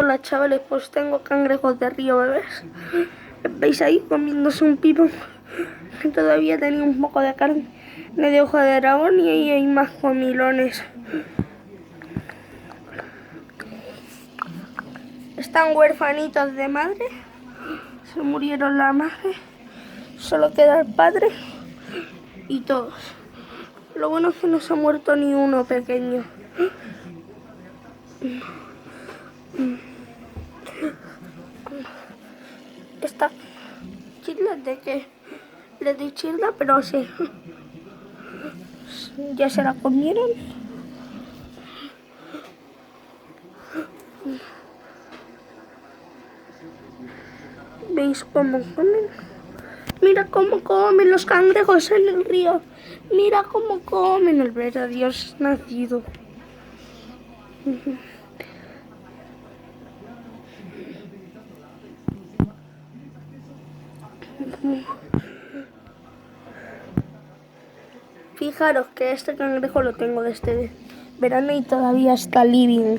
Hola chavales, pues tengo cangrejos de río bebés. ¿Veis ahí comiéndose un pipón? Todavía tenía un poco de carne de hoja de dragón y ahí hay más comilones. Están huérfanitos de madre. Se murieron la madre. Solo queda el padre y todos. Lo bueno es que no se ha muerto ni uno pequeño. Esta chirla de que le di chirla, pero sí. Ya se la comieron. ¿Veis cómo comen? Mira cómo comen los cangrejos en el río. Mira cómo comen el verdadero Dios nacido. Fijaros que este cangrejo lo tengo desde verano y todavía está living.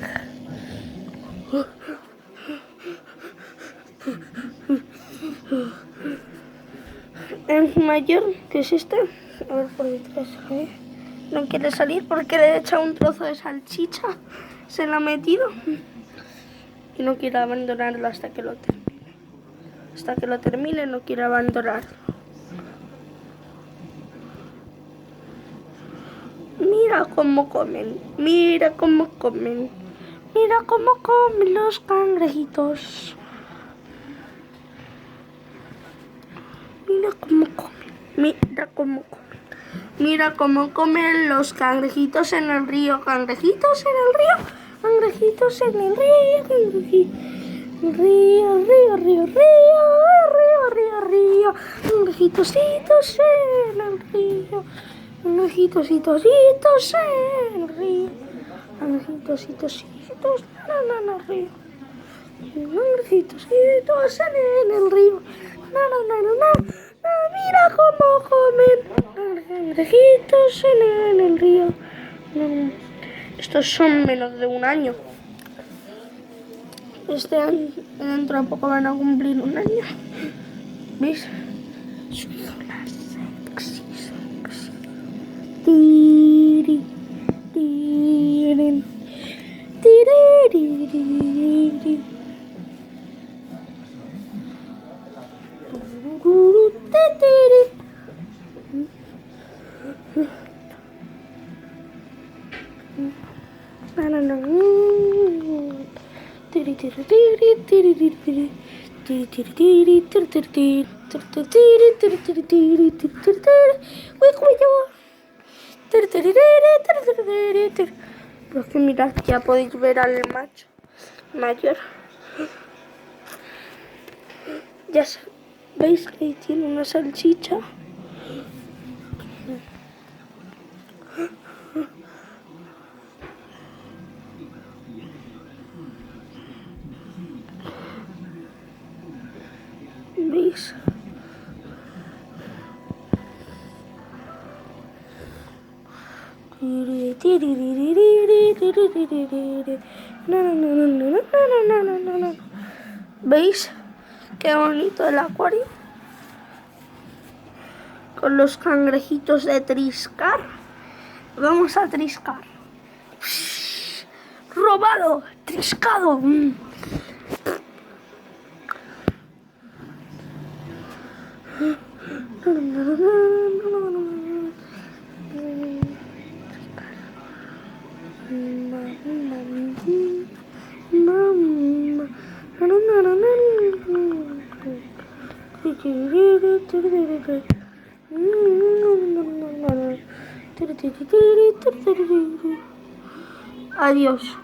El mayor, que es este, a ver por detrás, no quiere salir porque le he echado un trozo de salchicha, se lo ha metido y no quiere abandonarlo hasta que lo termine. Hasta que lo termine no quiere abandonarlo. Mira cómo comen, mira cómo comen, mira cómo comen los cangrejitos. Mira cómo comen, mira cómo comen. Mira cómo comen los cangrejitos en el río, cangrejitos en el río, cangrejitos en el río, río, río, río, río, río, cangrejitos en el río, cangrejitos en el río, cangrejitos en el río, cangrejitos en el río, mira cómo comen cangrejitos en el río. Estos son menos de un año. Dentro de poco van a cumplir un año. ¿Veis? Tiri, tiri, tiri, tiri. Pero es que mirad, ya podéis ver al macho mayor. Ya veis que tiene una salchicha. ¿Veis? ¿Veis? Qué bonito el acuario. Con los cangrejitos de triscar. Vamos a triscar. ¡Robado! ¡Triscado! Adiós.